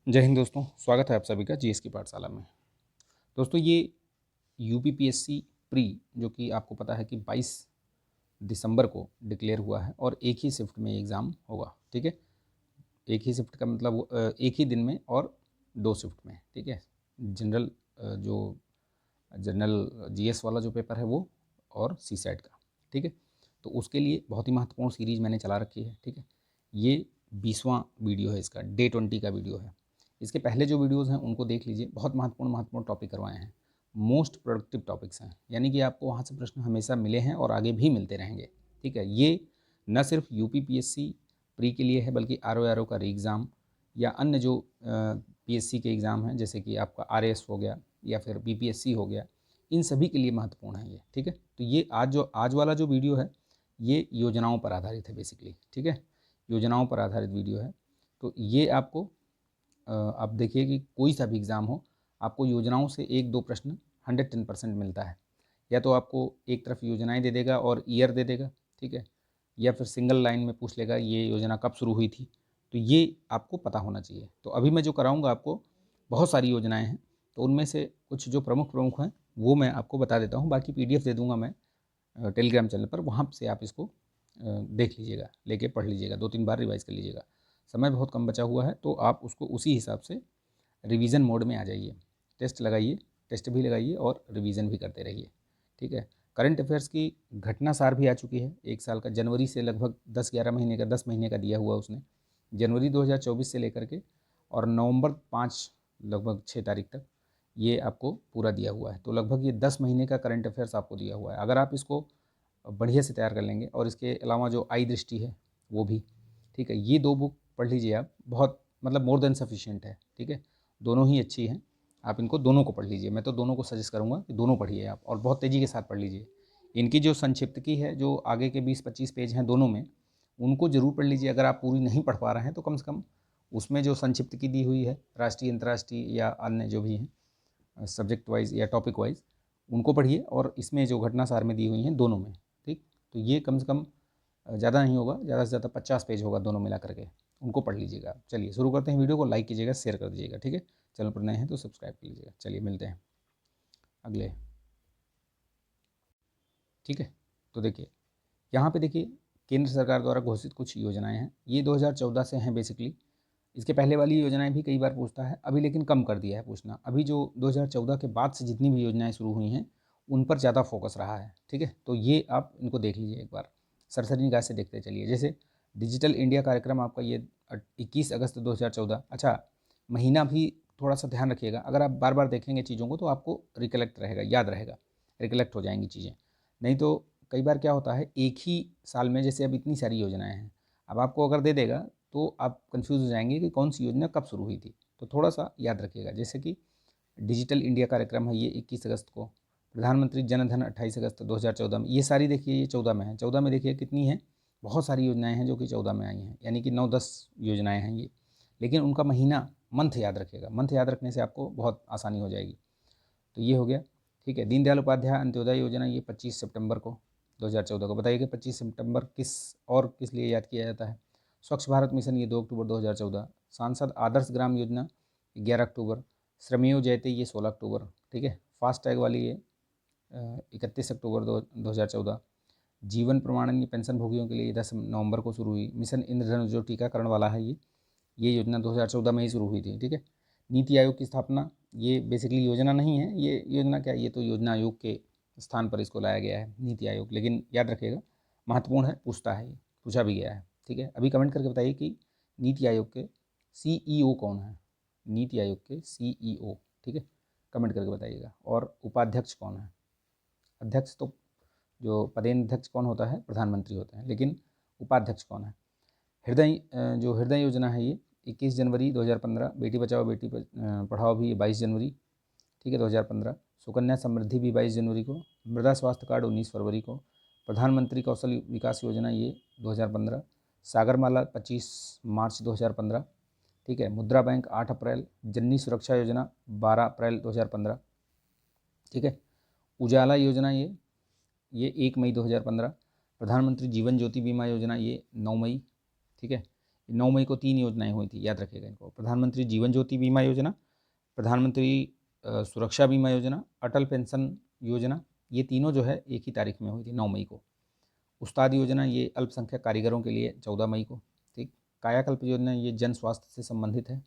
जय हिंद दोस्तों, स्वागत है आप सभी का जीएस की पाठशाला में। दोस्तों ये यूपीपीएससी प्री जो कि आपको पता है कि 22 दिसंबर को डिक्लेयर हुआ है और एक ही शिफ्ट में एग्ज़ाम होगा। ठीक है, एक ही शिफ्ट का मतलब एक ही दिन में और 2 शिफ्ट में। ठीक है, जनरल जो जनरल जीएस वाला जो पेपर है वो और सी सेट का। ठीक है, तो उसके लिए बहुत ही महत्वपूर्ण सीरीज़ मैंने चला रखी है। ठीक है, ये 20वां वीडियो है, इसका डे 20 का वीडियो है। इसके पहले जो वीडियोज़ हैं उनको देख लीजिए, बहुत महत्वपूर्ण महत्वपूर्ण टॉपिक करवाए हैं, मोस्ट प्रोडक्टिव टॉपिक्स हैं, यानी कि आपको वहाँ से प्रश्न हमेशा मिले हैं और आगे भी मिलते रहेंगे। ठीक है, ये न सिर्फ यूपीपीएससी प्री के लिए है बल्कि आरओ का री एग्ज़ाम या अन्य जो पीएससी के एग्ज़ाम हैं जैसे कि आपका आरएएस हो गया या फिर बीपीएससी हो गया, इन सभी के लिए महत्वपूर्ण है ये। ठीक है, तो ये आज वाला जो वीडियो है ये योजनाओं पर आधारित है बेसिकली। ठीक है, योजनाओं पर आधारित वीडियो है। तो ये आपको आप देखिए कि कोई सा भी एग्ज़ाम हो, आपको योजनाओं से 1-2 प्रश्न 110% मिलता है। या तो आपको एक तरफ योजनाएं दे देगा और ईयर दे देगा, ठीक है, या फिर सिंगल लाइन में पूछ लेगा ये योजना कब शुरू हुई थी। तो ये आपको पता होना चाहिए। तो अभी मैं जो कराऊंगा आपको, बहुत सारी योजनाएं हैं, तो उनमें से कुछ जो प्रमुख प्रमुख हैं वो मैं आपको बता देता हूँ। बाकी पीडीएफ दे दूंगा मैं टेलीग्राम चैनल पर, वहाँ से आप इसको देख लीजिएगा, लेके पढ़ लीजिएगा, 2-3 बार रिवाइज़ कर लीजिएगा। समय बहुत कम बचा हुआ है तो आप उसको उसी हिसाब से रिवीजन मोड में आ जाइए। टेस्ट लगाइए, टेस्ट भी लगाइए और रिवीजन भी करते रहिए। ठीक है, करंट अफेयर्स की घटना सार भी आ चुकी है, 1 साल का, जनवरी से लगभग 10-11 महीने का, 10 महीने का दिया हुआ उसने, जनवरी 2024 से लेकर के और नवंबर 5 लगभग 6 तारीख तक ये आपको पूरा दिया हुआ है। तो लगभग ये 10 महीने का करंट अफेयर्स आपको दिया हुआ है। अगर आप इसको बढ़िया से तैयार कर लेंगे और इसके अलावा जो आई दृष्टि है वो भी, ठीक है, ये 2 बुक पढ़ लीजिए आप, बहुत मतलब मोर देन सफिशिएंट है। ठीक है, दोनों ही अच्छी हैं, आप इनको दोनों को पढ़ लीजिए। मैं तो दोनों को सजेस्ट करूँगा कि दोनों पढ़िए आप और बहुत तेज़ी के साथ पढ़ लीजिए। इनकी जो संक्षिप्त की है, जो आगे के 20-25 पेज हैं दोनों में, उनको ज़रूर पढ़ लीजिए। अगर आप पूरी नहीं पढ़ पा रहे हैं तो कम से कम उसमें जो संक्षिप्त की दी हुई है, राष्ट्रीय अंतर्राष्ट्रीय या अन्य जो भी हैं सब्जेक्ट वाइज या टॉपिक वाइज, उनको पढ़िए और इसमें जो घटना सार में दी हुई हैं दोनों में। ठीक, तो ये कम से कम ज़्यादा नहीं होगा, ज़्यादा से ज़्यादा 50 पेज होगा दोनों मिला करके, उनको पढ़ लीजिएगा। चलिए शुरू करते हैं। वीडियो को लाइक कीजिएगा, शेयर कर दीजिएगा। ठीक है, चैनल पर नए हैं तो सब्सक्राइब कर लीजिएगा। चलिए मिलते हैं अगले। ठीक है, तो देखिए यहाँ पे देखिए, केंद्र सरकार द्वारा घोषित कुछ योजनाएं हैं, ये 2014 से हैं बेसिकली। इसके पहले वाली योजनाएं भी कई बार पूछता है, अभी लेकिन कम कर दिया है पूछना। अभी जो 2014 के बाद से जितनी भी योजनाएं शुरू हुई हैं उन पर ज़्यादा फोकस रहा है। ठीक है, तो ये आप इनको देख लीजिए एक बार, सरसरी निगाह से देखते चलिए। जैसे डिजिटल इंडिया कार्यक्रम आपका ये 21 अगस्त 2014। अच्छा, महीना भी थोड़ा सा ध्यान रखिएगा, अगर आप बार बार देखेंगे चीज़ों को तो आपको रिकलेक्ट रहेगा, याद रहेगा, रिकलेक्ट हो जाएंगी चीज़ें। नहीं तो कई बार क्या होता है, एक ही साल में जैसे अब इतनी सारी योजनाएं हैं, अब आपको अगर दे देगा तो आप कंफ्यूज हो जाएंगे कि कौन सी योजना कब शुरू हुई थी। तो थोड़ा सा याद रखिएगा। जैसे कि डिजिटल इंडिया कार्यक्रम है ये 21 अगस्त को, प्रधानमंत्री जन धन 28 अगस्त 2014 में। ये सारी देखिए ये 14 में है, 14 में देखिए कितनी है, बहुत सारी योजनाएं हैं जो कि 14 में आई हैं, यानी कि 9-10 योजनाएं हैं ये। लेकिन उनका महीना, मंथ याद रखिएगा, मंथ याद रखने से आपको बहुत आसानी हो जाएगी। तो ये हो गया। ठीक है, दीनदयाल उपाध्याय अंत्योदय योजना ये 25 सितंबर को 2014 को। बताइए कि 25 सितंबर किस लिए याद किया जाता है। स्वच्छ भारत मिशन ये 2 अक्टूबर 2014, सांसद आदर्श ग्राम योजना 11 अक्टूबर, श्रमेव जयते ये 16 अक्टूबर। ठीक है, फास्ट टैग वाली ये 31 अक्टूबर 2014, जीवन प्रमाणन ये पेंशन भोगियों के लिए 10 नवंबर को शुरू हुई। मिशन इंद्रधनुष जो टीकाकरण वाला है ये योजना 2014 में ही शुरू हुई थी। ठीक है, नीति आयोग की स्थापना, ये बेसिकली योजना नहीं है, ये योजना क्या, ये तो योजना आयोग के स्थान पर इसको लाया गया है, नीति आयोग। लेकिन याद रखिएगा, महत्वपूर्ण है, पूछता है, ये पूछा भी गया है। ठीक है, अभी कमेंट करके बताइए कि नीति आयोग के सीईओ कौन है, नीति आयोग के सीईओ। ठीक है, कमेंट करके बताइएगा। और उपाध्यक्ष कौन है। अध्यक्ष तो, जो पदेनाध्यक्ष कौन होता है, प्रधानमंत्री होते हैं, लेकिन उपाध्यक्ष कौन है। जो हृदय योजना है ये 21 जनवरी 2015, बेटी बचाओ बेटी पढ़ाओ भी 22 जनवरी, ठीक है, 2015। सुकन्या समृद्धि भी 22 जनवरी को। मृदा स्वास्थ्य कार्ड 19 फरवरी को। प्रधानमंत्री कौशल विकास योजना ये 2015। सागरमाला 25 मार्च 2015। ठीक है, मुद्रा बैंक 8 अप्रैल। जननी सुरक्षा योजना 12 अप्रैल 2015। ठीक है, उजाला योजना ये 1 मई 2015। प्रधानमंत्री जीवन ज्योति बीमा योजना ये 9 मई। ठीक है, 9 मई को 3 योजनाएं हुई थी, याद रखिएगा इनको। प्रधानमंत्री जीवन ज्योति बीमा योजना, प्रधानमंत्री सुरक्षा बीमा योजना, अटल पेंशन योजना, ये तीनों जो है एक ही तारीख में हुई थी, 9 मई को। उस्ताद योजना ये अल्पसंख्यक कारीगरों के लिए 14 मई को, ठीक। कायाकल्प योजना ये जन स्वास्थ्य से संबंधित है,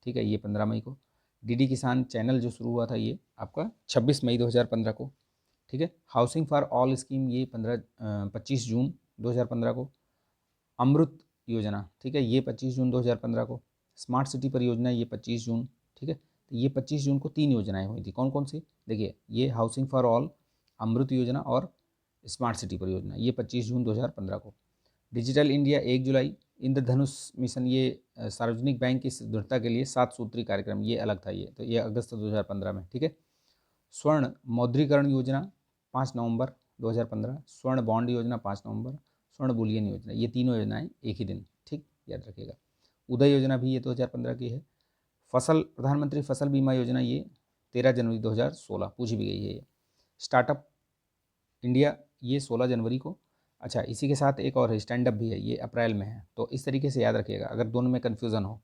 ठीक है, ये 15 मई को। डीडी किसान चैनल जो शुरू हुआ था ये आपका 26 मई 2015 को, ठीक है। हाउसिंग फॉर ऑल स्कीम ये 25 जून 2015 को। अमृत योजना, ठीक है, ये 25 जून 2015 को। स्मार्ट सिटी परियोजना ये 25 जून, ठीक है। तो ये 25 जून को 3 योजनाएं हुई थी, कौन कौन सी, देखिए, ये हाउसिंग फॉर ऑल, अमृत योजना और स्मार्ट सिटी परियोजना, ये 25 जून 2015 को। डिजिटल इंडिया 1 जुलाई। इंद्रधनुष मिशन ये सार्वजनिक बैंक की सुदृढ़ता के लिए 7 सूत्री कार्यक्रम, ये अलग था, ये तो ये अगस्त 2015 में, ठीक है। स्वर्ण मौद्रीकरण योजना 5 नवंबर 2015, स्वर्ण बॉन्ड योजना 5 नवंबर, स्वर्ण बुलियन योजना, ये तीनों योजनाएं एक ही दिन, ठीक, याद रखिएगा। उदय योजना भी ये 2015 की है। प्रधानमंत्री फसल बीमा योजना ये 13 जनवरी 2016, पूछी भी गई है ये। स्टार्टअप इंडिया ये 16 जनवरी को। अच्छा, इसी के साथ एक और है, स्टैंड अप भी है, ये अप्रैल में है। तो इस तरीके से याद रखिएगा, अगर दोनों में कन्फ्यूज़न हो।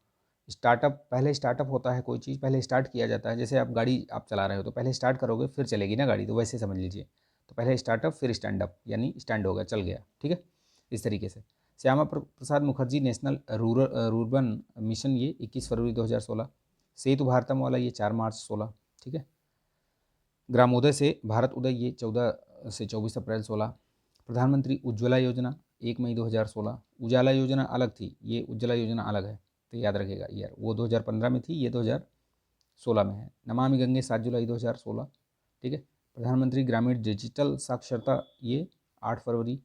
स्टार्टअप, पहले स्टार्टअप होता है, कोई चीज़ पहले स्टार्ट किया जाता है, जैसे आप गाड़ी आप चला रहे हो तो पहले स्टार्ट करोगे फिर चलेगी ना गाड़ी, तो वैसे समझ लीजिए। तो पहले स्टार्टअप फिर स्टैंड अप, यानी स्टैंड हो गया, चल गया, ठीक है, इस तरीके से। Shyama Prasad Mukherjee national rurban mission ये 21 फरवरी 2016। सेतु भारतम वाला ये 4 मार्च 16, ठीक है। ग्रामोदय से भारत उदय ये 14 से 24 अप्रैल 16। प्रधानमंत्री उज्ज्वला योजना 1 मई 2016। उजाला योजना अलग थी, ये उज्ज्वला योजना अलग है, तो याद रखिएगा यार, वो 2015 में थी, ये 2016 में है। नमामि गंगे 7 जुलाई 2016, ठीक है। प्रधानमंत्री ग्रामीण डिजिटल साक्षरता ये 8 फरवरी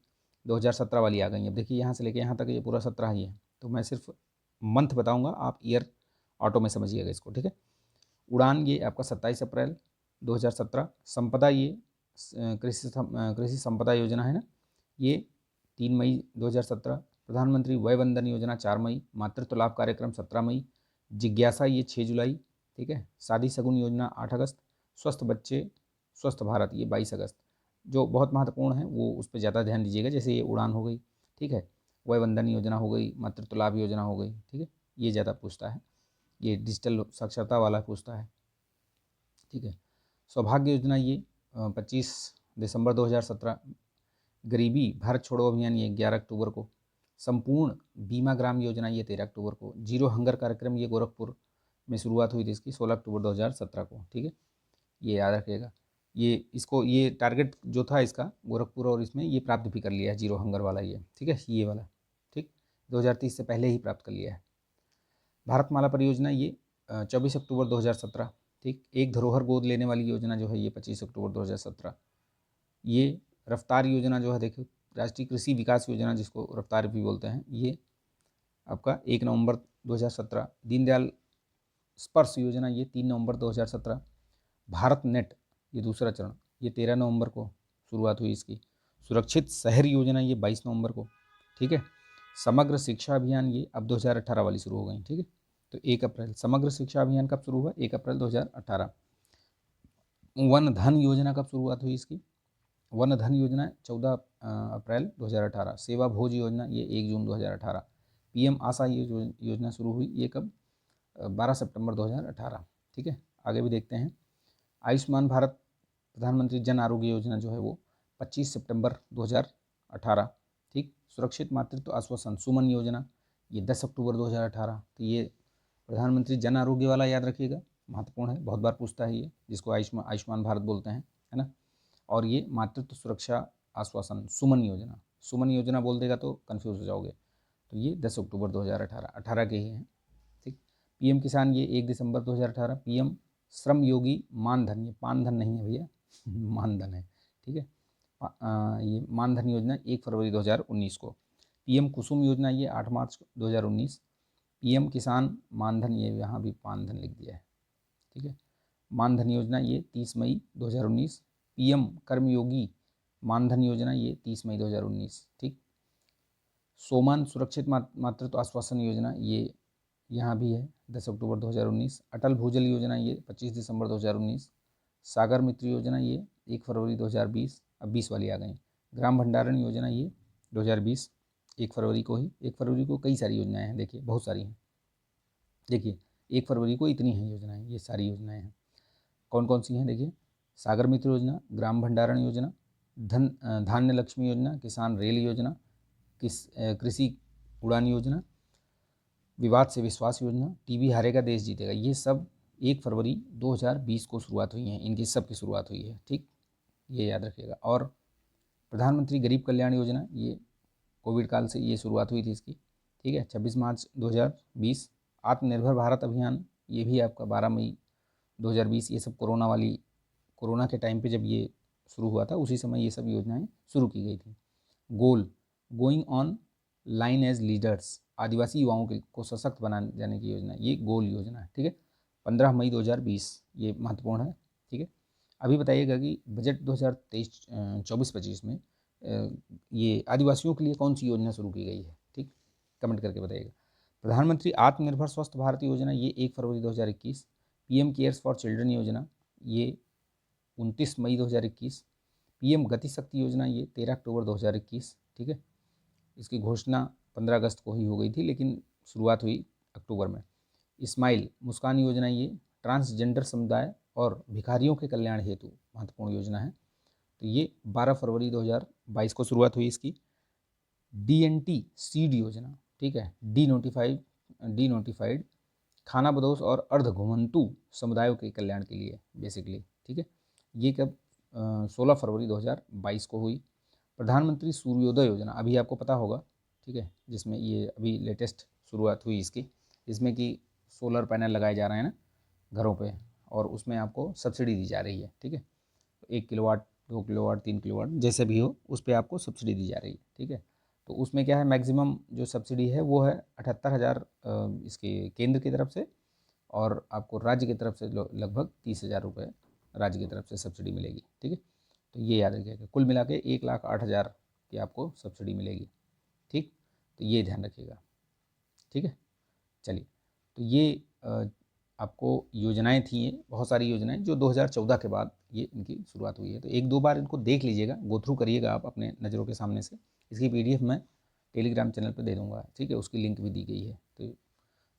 2017 वाली आ गई। अब देखिए यहाँ से लेके यहाँ तक ये पूरा 17 ही है, तो मैं सिर्फ मंथ बताऊँगा, आप ईयर ऑटो में समझिएगा इसको, ठीक है। उड़ान ये आपका 27 अप्रैल 2017। संपदा ये कृषि संपदा योजना है ना, ये 3 मई 2017। प्रधानमंत्री वय वंदन योजना 4 मई। मातृत्व लाभ कार्यक्रम 17 मई। जिज्ञासा ये 6 जुलाई, ठीक है। शादी शगुन योजना 8 अगस्त। स्वस्थ बच्चे स्वस्थ भारत ये 22 अगस्त। जो बहुत महत्वपूर्ण है वो उस पर ज़्यादा ध्यान दीजिएगा, जैसे ये उड़ान हो गई, ठीक है, वय वंदन योजना हो गई, मातृत्व लाभ योजना हो गई, ठीक है, ये ज़्यादा पूछता है, ये डिजिटल साक्षरता वाला पूछता है, ठीक है। सौभाग्य योजना ये 25 दिसंबर 2017। गरीबी भारत छोड़ो अभियान ये 11 अक्टूबर को। संपूर्ण बीमा ग्राम योजना ये 13 अक्टूबर को। जीरो हंगर कार्यक्रम ये गोरखपुर में शुरुआत हुई थी इसकी 16 अक्टूबर 2017 को, ठीक है, ये याद रखिएगा। ये टारगेट जो था इसका गोरखपुर और इसमें ये प्राप्त भी कर लिया है, जीरो हंगर वाला ये, ठीक है, ये वाला, ठीक, 2030 से पहले ही प्राप्त कर लिया है। भारतमाला परियोजना ये 24 अक्टूबर 2017, ठीक। एक धरोहर गोद लेने वाली योजना जो है ये 25 अक्टूबर 2017। ये रफ्तार योजना जो है, देखो, राष्ट्रीय कृषि विकास योजना जिसको रफ्तार भी बोलते हैं, ये आपका 1 नवंबर 2017। दीनदयाल स्पर्श योजना ये 3 नवंबर 2017। भारत नेट ये दूसरा चरण, ये 13 नवंबर को शुरुआत हुई इसकी। सुरक्षित शहर योजना ये 22 नवंबर को, ठीक है। समग्र शिक्षा अभियान ये अब 2018 वाली शुरू हो गई, ठीक है। तो 1 अप्रैल समग्र शिक्षा अभियान कब शुरू हुआ, 1 अप्रैल 2018। वन धन योजना कब शुरुआत हुई इसकी, वन धन योजना 14 अप्रैल 2018। सेवा भोज योजना ये 1 जून 2018। पीएम आशा ये योजना शुरू हुई, ये कब, 12 सितंबर 2018, ठीक है। आगे भी देखते हैं। आयुष्मान भारत प्रधानमंत्री जन आरोग्य योजना जो है वो 25 सितंबर 2018, ठीक। सुरक्षित मातृत्व आश्वासन सुमन योजना ये 10 अक्टूबर 2018। तो ये प्रधानमंत्री जन आरोग्य वाला याद रखिएगा, महत्वपूर्ण है, बहुत बार पूछता है ये, जिसको आयुष्मान भारत बोलते हैं, है ना। और ये मातृत्व सुरक्षा आश्वासन सुमन योजना बोल देगा तो कन्फ्यूज हो जाओगे। तो ये 10 अक्टूबर 2018, 18 के ही हैं, ठीक। पीएम किसान ये 1 दिसंबर 2018। पीएम श्रम योगी मानधन, ये पानधन नहीं है भैया मानधन है, ठीक है। ये मानधन योजना 1 फरवरी 2019 को। पीएम कुसुम योजना ये 8 मार्च 2019। पीएम किसान मानधन, ये यहाँ भी पानधन लिख दिया है, ठीक है। मानधन योजना ये 30 मई 2019। पीएम कर्मयोगी मानधन योजना ये 30 मई 2019, ठीक। सोमान सुरक्षित मातृत्व आश्वासन योजना ये यहाँ भी है 10 अक्टूबर 2019। अटल भूजल योजना ये 25 दिसंबर 2019। सागर मित्र योजना ये 1 फरवरी 2020, अब 20 वाली आ गई। ग्राम भंडारण योजना ये 2020, 1 फरवरी को ही, 1 फरवरी को कई सारी योजनाएं हैं, देखिए बहुत सारी हैं। देखिए 1 फरवरी को इतनी हैं योजनाएं, ये सारी योजनाएं हैं। कौन कौन सी हैं देखिए, सागर मित्र योजना, ग्राम भंडारण योजना, धान्य लक्ष्मी योजना, किसान रेल योजना, कृषि उड़ान योजना, विवाद से विश्वास योजना, टीबी हारेगा देश जीतेगा। ये सब 1 फरवरी 2020 को शुरुआत हुई हैं, इनकी सब की शुरुआत हुई है, ठीक, ये याद रखिएगा। और प्रधानमंत्री गरीब कल्याण योजना, ये कोविड काल से ये शुरुआत हुई थी इसकी, ठीक है, 26 मार्च 2020। आत्मनिर्भर भारत अभियान, ये भी आपका 12 मई 2020। ये सब कोरोना के टाइम पे जब ये शुरू हुआ था, उसी समय ये सब योजनाएं शुरू की गई थी। Goal, going online as leaders, आदिवासी युवाओं को सशक्त बनाने जाने की योजना, ये गोल योजना है, ठीक है, 15 मई 2020, ये महत्वपूर्ण है, ठीक है। अभी बताइएगा कि बजट 2023-24-25 में ये आदिवासियों के लिए कौन सी योजना शुरू की गई है, ठीक, कमेंट करके बताइएगा। प्रधानमंत्री आत्मनिर्भर स्वस्थ भारत योजना, ये 1 फरवरी 2021। पीएम केयर्स फॉर चिल्ड्रन योजना, ये 29 मई 2021। पीएम गति शक्ति योजना, ये 13 अक्टूबर 2021, ठीक है। इसकी घोषणा 15 अगस्त को ही हो गई थी, लेकिन शुरुआत हुई अक्टूबर में। स्माइल मुस्कान योजना, ये ट्रांसजेंडर समुदाय और भिखारियों के कल्याण हेतु महत्वपूर्ण योजना है। तो ये 12 फरवरी 2022 को शुरुआत हुई इसकी। डीएनटी सीड योजना, ठीक है, डी नोटिफाइड खाना बदोश और अर्ध घुमंतु समुदायों के कल्याण के लिए बेसिकली, ठीक है। ये कब 16 फरवरी 2022 को हुई। प्रधानमंत्री सूर्योदय योजना, अभी आपको पता होगा, ठीक है, जिसमें ये अभी लेटेस्ट शुरुआत हुई इसकी, जिसमें कि सोलर पैनल लगाए जा रहे हैं ना घरों पे, और उसमें आपको सब्सिडी दी जा रही है, ठीक है। 1 किलोवाट, 2 किलोवाट, 3 किलोवाट, जैसे भी हो उस पर आपको सब्सिडी दी जा रही है, ठीक है। तो उसमें क्या है, मैक्सिमम जो सब्सिडी है वो है 78,000 इसके केंद्र की तरफ से, और आपको राज्य की तरफ से लगभग 30,000 रुपये राज्य की तरफ से सब्सिडी मिलेगी, ठीक है। तो ये याद रखिएगा, कुल मिला के 1,08,000 की आपको सब्सिडी मिलेगी, ठीक, तो ये ध्यान रखिएगा, ठीक है। चलिए, तो ये आपको योजनाएं थी, ये बहुत सारी योजनाएं जो 2014 के बाद ये इनकी शुरुआत हुई है। तो 1-2 बार इनको देख लीजिएगा, गो थ्रू करिएगा आप अपने नज़रों के सामने से। इसकी PDF मैं टेलीग्राम चैनल पर दे दूँगा, ठीक है, उसकी लिंक भी दी गई है, तो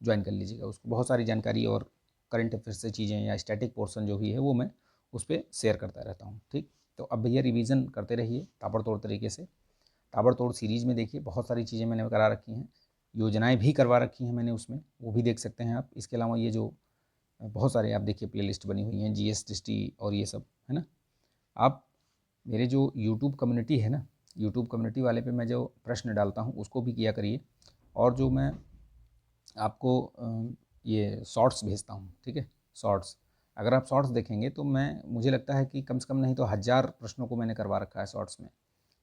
ज्वाइन कर लीजिएगा उसको। बहुत सारी जानकारी और करंट अफेयर्स से चीज़ें या स्टैटिक पोर्शन जो भी है वो मैं उस पर शेयर करता रहता हूँ, ठीक। तो अब भैया रिवीजन करते रहिए ताबड़तोड़ तरीके से। ताबड़तोड़ सीरीज़ में देखिए बहुत सारी चीज़ें मैंने करा रखी हैं, योजनाएं भी करवा रखी हैं मैंने उसमें, वो भी देख सकते हैं आप। इसके अलावा ये जो बहुत सारे आप देखिए प्लेलिस्ट बनी हुई हैं, GS दृष्टि और ये सब है ना। आप मेरे जो यूट्यूब कम्युनिटी है ना, यूट्यूब कम्युनिटी वाले पे मैं जो प्रश्न डालता हूँ उसको भी किया करिए, और जो मैं आपको ये शॉर्ट्स भेजता हूँ, ठीक है, शॉर्ट्स, अगर आप शॉर्ट्स देखेंगे तो मुझे लगता है कि कम से कम नहीं तो 1000 प्रश्नों को मैंने करवा रखा है शॉर्ट्स में,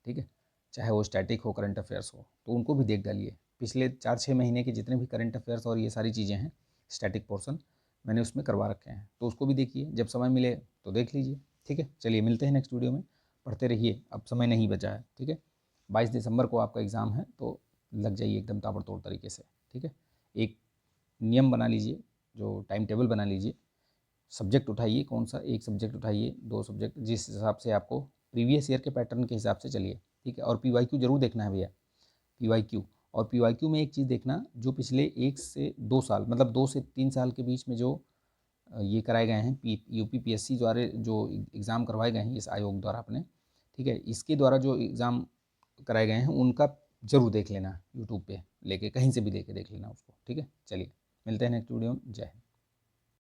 ठीक है, चाहे वो स्टैटिक हो, करंट अफेयर्स हो, तो उनको भी देख डालिए। पिछले 4-6 महीने के जितने भी करंट अफेयर्स और ये सारी चीज़ें हैं, स्टैटिक पोर्शन मैंने उसमें करवा रखे हैं, तो उसको भी देखिए, जब समय मिले तो देख लीजिए, ठीक है। चलिए मिलते हैं नेक्स्ट वीडियो में, पढ़ते रहिए, अब समय नहीं बचा है, ठीक है। 22 दिसंबर को आपका एग्ज़ाम है, तो लग जाइए एकदम ताबड़तोड़ तरीके से, ठीक है। एक नियम बना लीजिए, जो टाइम टेबल बना लीजिए, सब्जेक्ट उठाइए, कौन सा एक सब्जेक्ट उठाइए, 2 सब्जेक्ट, जिस हिसाब से आपको प्रीवियस ईयर के पैटर्न के हिसाब से चलिए, ठीक है। और PYQ जरूर देखना है भैया, PYQ। और PYQ में एक चीज़ देखना, जो पिछले 1 से 2 साल, मतलब 2 से 3 साल के बीच में जो ये कराए गए हैं, UPPSC द्वारा जो एग्ज़ाम करवाए गए हैं इस आयोग द्वारा अपने, ठीक है, इसके द्वारा जो एग्ज़ाम कराए गए हैं उनका ज़रूर देख लेना, यूट्यूब पे लेके कहीं से भी लेके देख लेना उसको, ठीक है। चलिए मिलते हैं नेक्स्ट वीडियो में, जय हिंद।